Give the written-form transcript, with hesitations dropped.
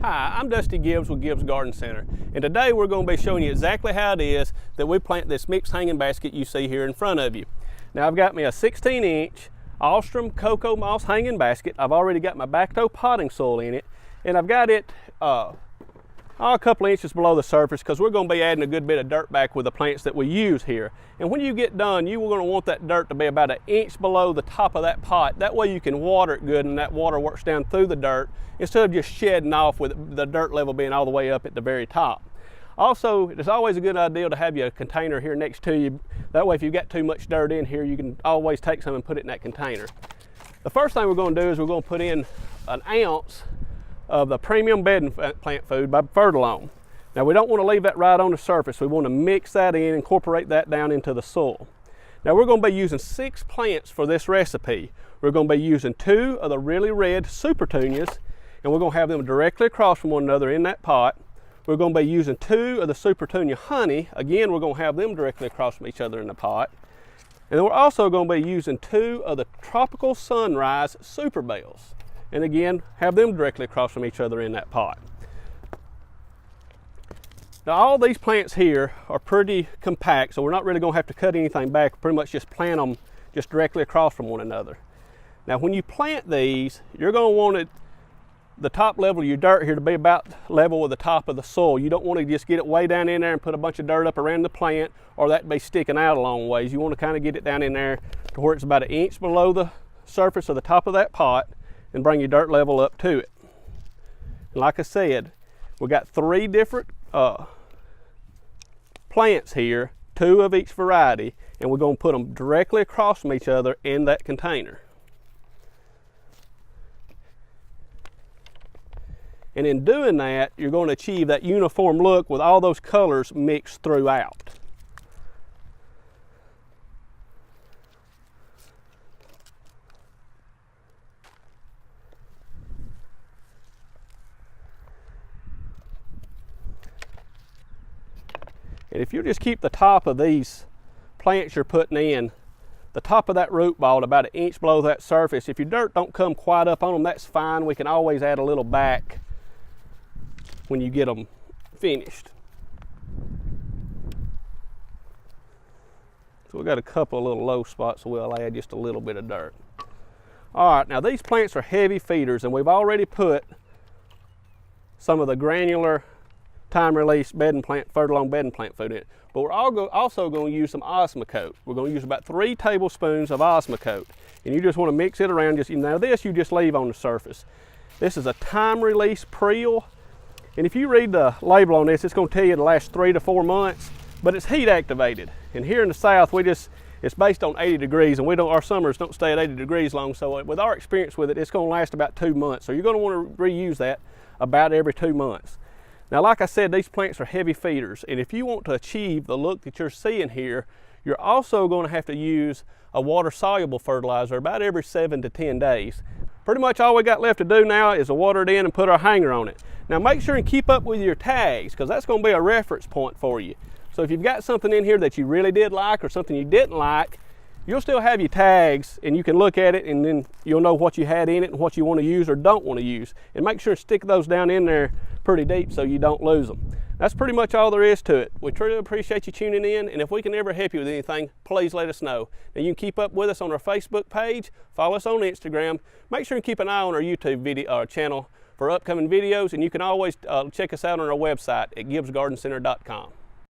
Hi, I'm Dusty Gibbs with Gibbs Garden Center, and today we're going to be showing you exactly how it is that we plant this mixed hanging basket you see here in front of you. Now I've got me a 16-inch Ostrom cocoa moss hanging basket. I've already got my backdoor potting soil in it, and I've got it a couple inches below the surface because we're going to be adding a good bit of dirt back with the plants that we use here. And when you get done, you're going to want that dirt to be about an inch below the top of that pot. That way you can water it good and that water works down through the dirt instead of just shedding off with the dirt level being all the way up at the very top. Also, it's always a good idea to have your container here next to you. That way if you've got too much dirt in here, you can always take some and put it in that container. The first thing we're going to do is we're going to put in an ounce of the premium bedding plant food by Fertilome. Now we don't want to leave that right on the surface. We want to mix that in, incorporate that down into the soil. Now we're going to be using 6 plants for this recipe. We're going to be using 2 of the really red super petunias, and we're going to have them directly across from one another in that pot. We're going to be using 2 of the super petunia honey. Again, we're going to have them directly across from each other in the pot. And then we're also going to be using 2 of the tropical sunrise super bells. And again, have them directly across from each other in that pot. Now all these plants here are pretty compact, so we're not really going to have to cut anything back. Pretty much just plant them just directly across from one another. Now when you plant these, you're going to want the top level of your dirt here to be about level with the top of the soil. You don't want to just get it way down in there and put a bunch of dirt up around the plant, or that be sticking out a long ways. You want to kind of get it down in there to where it's about an inch below the surface of the top of that pot, and bring your dirt level up to it. And like I said, we got 3 different plants here, 2 of each variety, and we're going to put them directly across from each other in that container. And in doing that, you're going to achieve that uniform look with all those colors mixed throughout. And if you just keep the top of these plants you're putting in, the top of that root ball about an inch below that surface, if your dirt don't come quite up on them, that's fine. We can always add a little back when you get them finished. So we've got a couple of little low spots, so we'll add just a little bit of dirt. All right, now these plants are heavy feeders, and we've already put some of the granular time-release Fertilome bedding plant food in it. But we're also going to use some Osmocote. We're going to use about 3 tablespoons of Osmocote. And you just want to mix it around. Now this you just leave on the surface. This is a time-release Preel. And if you read the label on this, it's going to tell you it lasts 3 to 4 months, but it's heat activated. And here in the South, it's based on 80 degrees, and our summers don't stay at 80 degrees long. So with our experience with it, it's going to last about 2 months. So you're going to want to reuse that about every 2 months. Now, like I said, these plants are heavy feeders, and if you want to achieve the look that you're seeing here, you're also going to have to use a water-soluble fertilizer about every 7 to 10 days. Pretty much all we got left to do now is to water it in and put our hanger on it. Now make sure and keep up with your tags, because that's going to be a reference point for you. So if you've got something in here that you really did like or something you didn't like, you'll still have your tags, and you can look at it, and then you'll know what you had in it and what you want to use or don't want to use. And make sure to stick those down in there pretty deep so you don't lose them. That's pretty much all there is to it. We truly appreciate you tuning in, and if we can ever help you with anything, please let us know. Now you can keep up with us on our Facebook page, follow us on Instagram, make sure and keep an eye on our YouTube video channel for upcoming videos, and you can always check us out on our website at gibbsgardencenter.com.